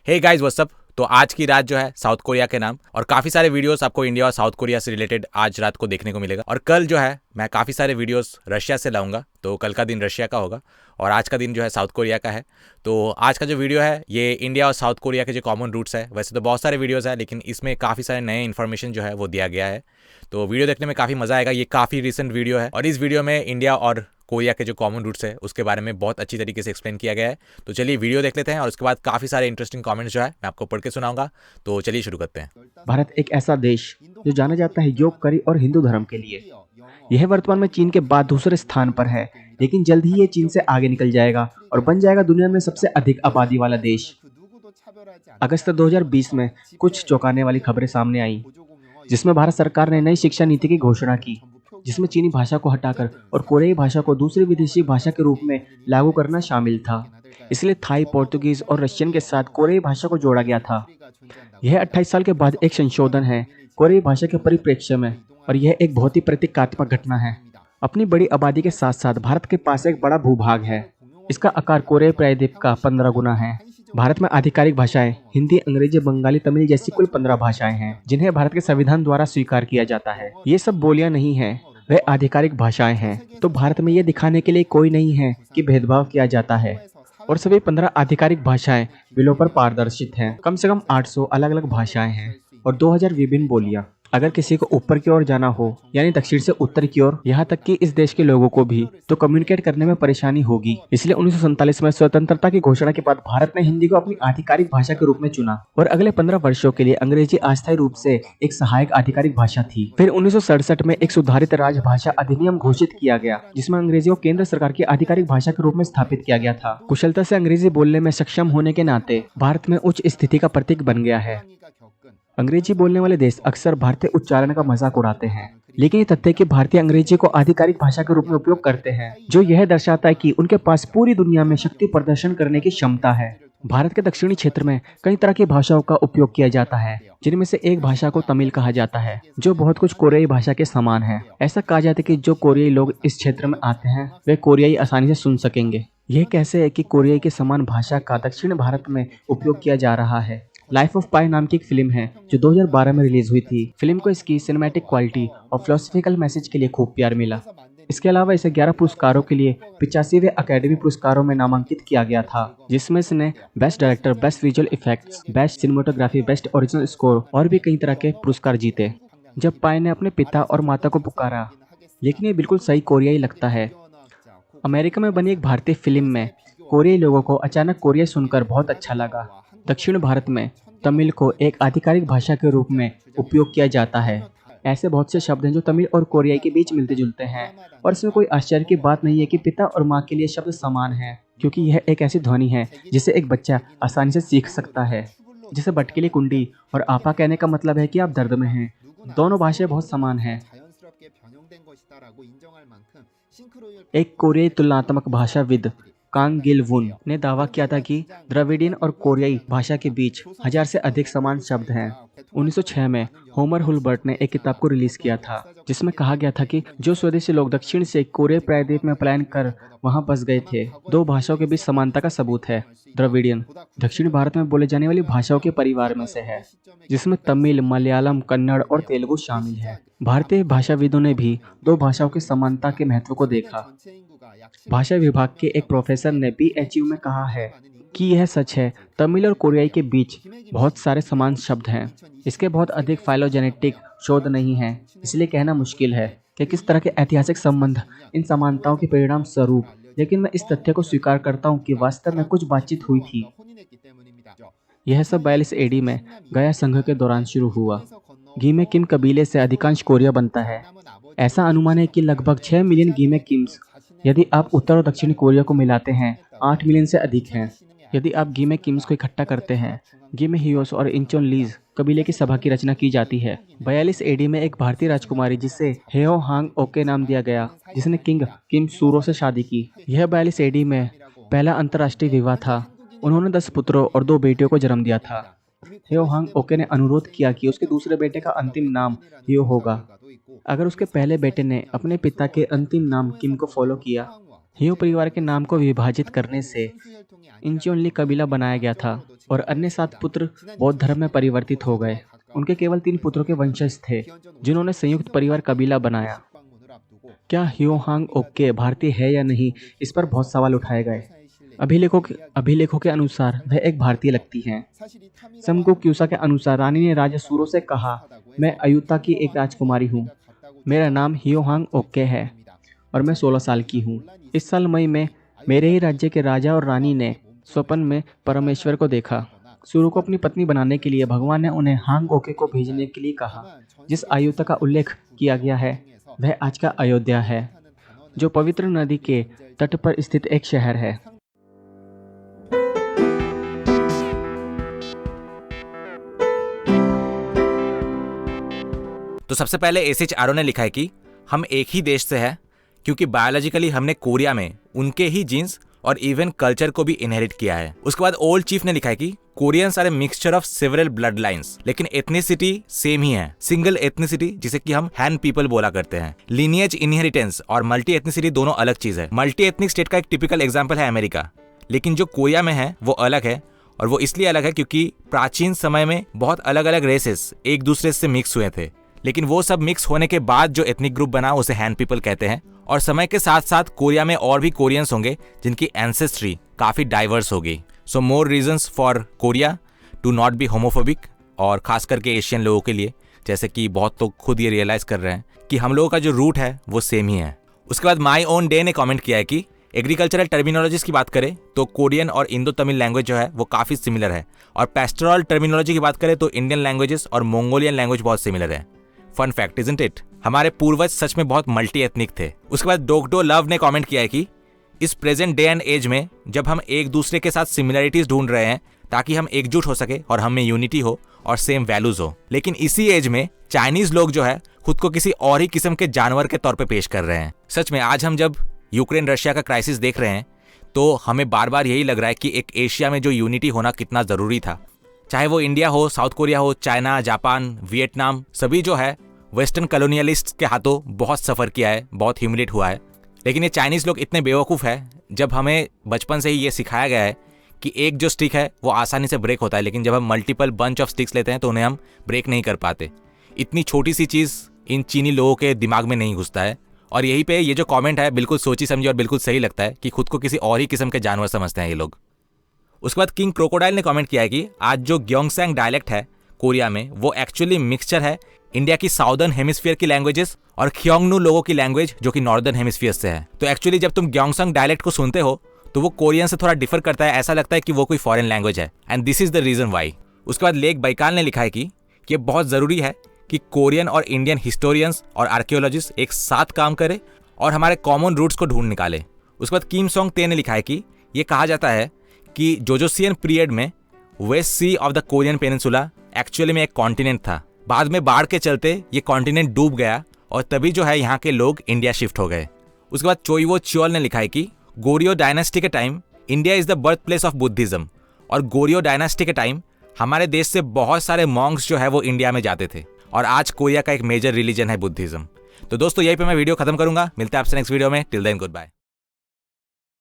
Hey guys what's up. तो आज की रात जो है साउथ कोरिया के नाम और काफ़ी सारे वीडियोस आपको इंडिया और साउथ कोरिया से रिलेटेड आज रात को देखने को मिलेगा। और कल जो है मैं काफ़ी सारे वीडियोस रशिया से लाऊंगा, तो कल का दिन रशिया का होगा और आज का दिन जो है साउथ कोरिया का है। तो आज का जो वीडियो है ये इंडिया और साउथ कोरिया के जो कॉमन रूट्स है, वैसे तो बहुत सारे वीडियोज़ है लेकिन इसमें काफ़ी सारे नए इन्फॉर्मेशन जो है वो दिया गया है। तो वीडियो देखने में काफ़ी मज़ा आएगा। ये काफ़ी रिसेंट वीडियो है और इस वीडियो में इंडिया और कोरिया के जो कॉमन रूट्स है उसके बारे में बहुत अच्छी तरीके से एक्सप्लेन किया गया है। तो चलिए वीडियो देख लेते हैं और उसके बाद काफ़ी सारे इंटरेस्टिंग कमेंट्स जो है मैं आपको पढ़ के सुनाऊंगा। तो चलिए शुरू करते हैं। भारत एक ऐसा देश जो जाना जाता है योग करी और हिंदू धर्म के लिए। यह वर्तमान में चीन के बाद दूसरे स्थान पर है, लेकिन जल्द ही ये चीन से आगे निकल जाएगा और बन जाएगा दुनिया में सबसे अधिक आबादी वाला देश। अगस्त 2020 में कुछ चौंकाने वाली खबरें सामने आई, जिसमें भारत सरकार ने नई शिक्षा नीति की घोषणा की, जिसमें चीनी भाषा को हटाकर और कोरियाई भाषा को दूसरी विदेशी भाषा के रूप में लागू करना शामिल था। इसलिए थाई, पोर्तुगीज और रशियन के साथ कोरियाई भाषा को जोड़ा गया था। यह 28 साल के बाद एक संशोधन है कोरियाई भाषा के परिप्रेक्ष्य में, और यह एक बहुत ही प्रतीकात्मक घटना है। अपनी बड़ी आबादी के साथ साथ भारत के पास एक बड़ा भूभाग है। इसका आकार कोरियाई प्रायद्वीप का 15 गुना है। भारत में आधिकारिक भाषाएं हिंदी, अंग्रेजी, बंगाली, तमिल जैसी कुल 15 भाषाएं हैं, जिन्हें भारत के संविधान द्वारा स्वीकार किया जाता है। ये सब बोलियां नहीं है, वे आधिकारिक भाषाएं हैं। तो भारत में ये दिखाने के लिए कोई नहीं है कि भेदभाव किया जाता है, और सभी 15 आधिकारिक भाषाएं बिलों पर पारदर्शित हैं। कम से कम 800 अलग अलग भाषाएं हैं और 2000 विभिन्न बोलियां। अगर किसी को ऊपर की ओर जाना हो, यानी दक्षिण से उत्तर की ओर, यहाँ तक कि इस देश के लोगों को भी तो कम्युनिकेट करने में परेशानी होगी। इसलिए 1947 में स्वतंत्रता की घोषणा के बाद भारत ने हिंदी को अपनी आधिकारिक भाषा के रूप में चुना, और अगले 15 वर्षों के लिए अंग्रेजी अस्थायी रूप से एक सहायक आधिकारिक भाषा थी। फिर 1967 में एक सुधारित राजभाषा अधिनियम घोषित किया गया, जिसमें अंग्रेजी को केंद्र सरकार की आधिकारिक भाषा के रूप में स्थापित किया गया था। कुशलता से अंग्रेजी बोलने में सक्षम होने के नाते भारत में उच्च स्थिति का प्रतीक बन गया है। अंग्रेजी बोलने वाले देश अक्सर भारतीय उच्चारण का मजाक उड़ाते हैं, लेकिन ये तथ्य कि भारतीय अंग्रेजी को आधिकारिक भाषा के रूप में उपयोग करते हैं, जो यह दर्शाता है कि उनके पास पूरी दुनिया में शक्ति प्रदर्शन करने की क्षमता है। भारत के दक्षिणी क्षेत्र में कई तरह की भाषाओं का उपयोग किया जाता है, जिनमें से एक भाषा को तमिल कहा जाता है, जो बहुत कुछ कोरियाई भाषा के समान है। ऐसा कहा जाता है कि जो कोरियाई लोग इस क्षेत्र में आते हैं वे कोरियाई आसानी से सुन सकेंगे। यह कैसे है कि कोरियाई के समान भाषा का दक्षिण भारत में उपयोग किया जा रहा है? लाइफ ऑफ पाई नाम की एक फिल्म है जो 2012 में रिलीज हुई थी। फिल्म को इसकी सिनेमैटिक क्वालिटी और फिलोसफिकल मैसेज के लिए खूब प्यार मिला। इसके अलावा इसे 11 पुरस्कारों के लिए 85वें अकेडमी पुरस्कारों में नामांकित किया गया था, जिसमें इसने best director, best visual effects, best cinematography, best original score और भी कई तरह के पुरस्कार जीते। जब पाई ने अपने पिता और माता को पुकारा, लेकिन ये बिल्कुल सही कोरियाई लगता है। अमेरिका में बनी एक भारतीय फिल्म में कोरियाई लोगों को अचानक कोरियाई सुनकर बहुत अच्छा लगा। दक्षिण भारत में तमिल को एक आधिकारिक भाषा के रूप में उपयोग किया जाता है। ऐसे बहुत से शब्द हैं जो तमिल और कोरियाई के बीच मिलते जुलते हैं, और इसमें कोई आश्चर्य की बात नहीं है कि पिता और माँ के लिए शब्द समान हैं, क्योंकि यह एक ऐसी ध्वनि है जिसे एक बच्चा आसानी से सीख सकता है। जैसे बटकेली कुंडी और आपा कहने का मतलब है कि आप दर्द में हैं। दोनों भाषाएं बहुत समान हैं। एक कोरियाई तुलनात्मक भाषाविद कांग गिल वुन ने दावा किया था कि द्रविडियन और कोरियाई भाषा के बीच 1000 से अधिक समान शब्द हैं। 1906 में होमर हुलबर्ट ने एक किताब को रिलीज किया था, जिसमें कहा गया था कि जो स्वदेशी लोग दक्षिण से कोरियाई प्रायद्वीप में पलायन कर वहां बस गए थे, दो भाषाओं के बीच समानता का सबूत है। द्रविडियन दक्षिण भारत में बोले जाने वाली भाषाओं के परिवार में से है, जिसमें तमिल, मलयालम, कन्नड़ और तेलुगु शामिल है। भारतीय भाषाविदों ने भी दो भाषाओं की समानता के महत्व को देखा। भाषा विभाग के एक प्रोफेसर ने BHU में कहा है कि यह सच है, तमिल और कोरियाई के बीच बहुत सारे समान शब्द हैं। इसके बहुत अधिक फाइलोजेनेटिक शोध नहीं है, इसलिए कहना मुश्किल है कि किस तरह के ऐतिहासिक संबंध इन समानताओं के परिणाम स्वरूप, लेकिन मैं इस तथ्य को स्वीकार करता हूँ कि वास्तव में कुछ बातचीत हुई थी। यह सब 42 AD में गया संघ के दौरान शुरू हुआ। गीमे किम कबीले से अधिकांश कोरिया बनता है। ऐसा अनुमान है कि लगभग 6 मिलियन गीमे किम्स, यदि आप उत्तर और दक्षिणी कोरिया को मिलाते हैं, 8 मिलियन से अधिक हैं। यदि आप गीमे किम्स को इकट्ठा करते हैं, गीमे हियोस और इंचोन लीज कबीले की सभा की रचना की जाती है। 42 AD में एक भारतीय राजकुमारी जिसे हेओ हांग ओके नाम दिया गया, जिसने किंग किम सूरो से शादी की। यह 42 AD में पहला अंतर्राष्ट्रीय विवाह था। उन्होंने 10 पुत्रों और 2 बेटियों को जन्म दिया था। हेओ हांग ओके ने अनुरोध किया कि उसके दूसरे बेटे का अंतिम नाम हियो होगा। अगर उसके पहले बेटे ने अपने पिता के अंतिम नाम किम को फॉलो किया, हियो परिवार के नाम को विभाजित करने से इंचियोनली कबीला बनाया गया था और अन्य 7 पुत्र बौद्ध धर्म में परिवर्तित हो गए। उनके केवल 3 पुत्रों के वंशज थे जिन्होंने संयुक्त परिवार कबीला बनाया। क्या ह्योहांग ओक्के भारतीय है या नहीं, इस पर बहुत सवाल उठाए गए। अभिलेखों के अनुसार वह एक भारतीय लगती हैं। समगो क्यूसा के अनुसार रानी ने राजा सूरो से कहा, मैं अयुता की एक राजकुमारी हूँ। मेरा नाम ह्योहांग ओक्के है और मैं 16 साल की हूँ। इस साल मई में मेरे ही राज्य के राजा और रानी ने स्वप्न में परमेश्वर को देखा। सूरो को अपनी पत्नी बनाने के लिए भगवान ने उन्हें हांग ओके को भेजने के लिए कहा। जिस अयुता का उल्लेख किया गया है वह आज का अयोध्या है, जो पवित्र नदी के तट पर स्थित एक शहर है। तो सबसे पहले एसएच आरो ने लिखा है कि हम एक ही देश से हैं क्योंकि बायोलॉजिकली हमने कोरिया में उनके ही जीन्स और इवन कल्चर को भी इनहेरिट किया है। उसके बाद ओल्ड चीफ ने लिखा है कि Koreans are a mixture of several blood lines, लेकिन एथनिसिटी सेम ही है, सिंगल एथनिसिटी जिसे कि हम हैन पीपल बोला करते हैं। लीनियज इनहेरिटेंस और मल्टी एथनिसिटी दोनों अलग चीज है। मल्टी एथनिक स्टेट का एक टिपिकल एग्जाम्पल है अमेरिका, लेकिन जो कोरिया में है वो अलग है। और वो इसलिए अलग है क्योंकि प्राचीन समय में बहुत अलग अलग रेसेस एक दूसरे से मिक्स हुए थे, लेकिन वो सब मिक्स होने के बाद जो एथनिक ग्रुप बना उसे हैन पीपल कहते हैं। और समय के साथ साथ कोरिया में और भी कोरियंस होंगे जिनकी एंसेस्ट्री काफी डाइवर्स होगी। So more reasons for Korea to not be homophobic, और खास करके एशियन लोगों के लिए, जैसे कि बहुत लोग खुद ये रियलाइज कर रहे हैं कि हम लोगों का जो रूट है वो सेम ही है। उसके बाद माई ओन डे ने कमेंट किया है कि एग्रीकल्चरल टर्मिनोलॉजीज की बात करें तो कोरियन और इंडो तमिल लैंग्वेज जो है वो काफी सिमिलर है, और पेस्टोरल टर्मिनोलॉजी की बात करें तो इंडियन लैंग्वेजेस और मंगोलियन लैंग्वेज बहुत सिमिलर है। फन फैक्ट इजंट इट, हमारे पूर्वज सच में बहुत मल्टी एथनिक थे। उसके बाद डोगडो लव ने कमेंट किया है कि इस प्रेजेंट डे एंड एज में जब हम एक दूसरे के साथ सिमिलरिटीज ढूंढ रहे हैं ताकि हम एकजुट हो सके और हम में यूनिटी हो और सेम वैल्यूज हो, लेकिन इसी एज में चाइनीज लोग जो है खुद को किसी और ही किस्म के जानवर के तौर पे पेश कर रहे हैं। सच में आज हम जब यूक्रेन रशिया का क्राइसिस देख रहे हैं तो हमें बार बार यही लग रहा है कि एक एशिया में जो यूनिटी होना कितना जरूरी था। चाहे वो इंडिया हो, साउथ कोरिया हो, चाइना, जापान, वियतनाम, सभी जो है वेस्टर्न कॉलोनियलिस्ट के हाथों बहुत सफ़र किया है, बहुत ह्यूमिलेट हुआ है। लेकिन ये चाइनीज़ लोग इतने बेवकूफ़ है, जब हमें बचपन से ही ये सिखाया गया है कि एक जो स्टिक है वो आसानी से ब्रेक होता है, लेकिन जब हम मल्टीपल बंच ऑफ स्टिक्स लेते हैं तो उन्हें हम ब्रेक नहीं कर पाते। इतनी छोटी सी चीज़ इन चीनी लोगों के दिमाग में नहीं घुसता है। और यहीं पे ये जो कमेंट है बिल्कुल सोची समझी और बिल्कुल सही लगता है कि खुद को किसी और ही किस्म के जानवर समझते हैं ये लोग। उसके बाद किंग क्रोकोडाइल ने कमेंट किया है कि आज जो ग्योंगसैंग डायलेक्ट है कोरिया में वो एक्चुअली मिक्सचर है इंडिया की साउदर्न हेमिस्फीयर की लैंग्वेजेस और ख्योंगनू लोगों की लैंग्वेज जो कि नॉर्दर्न हेमिस्फीयर से है। तो एक्चुअली जब तुम ग्योंगसैंग डायलेक्ट को सुनते हो तो वो कोरियन से थोड़ा डिफर करता है, ऐसा लगता है कि वो कोई फॉरेन लैंग्वेज है, and this is the reason why. उसके बाद लेक बैकाल ने लिखा है कि ये बहुत जरूरी है कि कोरियन और इंडियन हिस्टोरियंस और आर्कियोलॉजिस्ट एक साथ काम करें और हमारे कॉमन रूट्स को ढूंढ निकाले। उसके बाद किम सोंग ते ने लिखा है कि ये कहा जाता है कि जोजोसियन पीरियड में West Sea of the Korean peninsula actually में एक कॉन्टिनेंट था। बाद में बाढ़ के चलते ये कॉन्टिनेंट डूब गया और तभी जो है यहाँ के लोग इंडिया शिफ्ट हो गए। उसके बाद चोइवो चियोल ने लिखा है कि गोरियो डायनेस्टी के time India is the birth place of Buddhism, और गोरियो डायनेस्टी के टाइम हमारे देश से बहुत सारे मॉन्क्स जो है वो इंडिया में जाते थे, और आज कोरिया का एक मेजर रिलीजन है बुद्धिज्म। तो दोस्तों यहीं पे मैं वीडियो खत्म करूंगा, मिलते हैं आपसे नेक्स्ट वीडियो में। Till then good bye.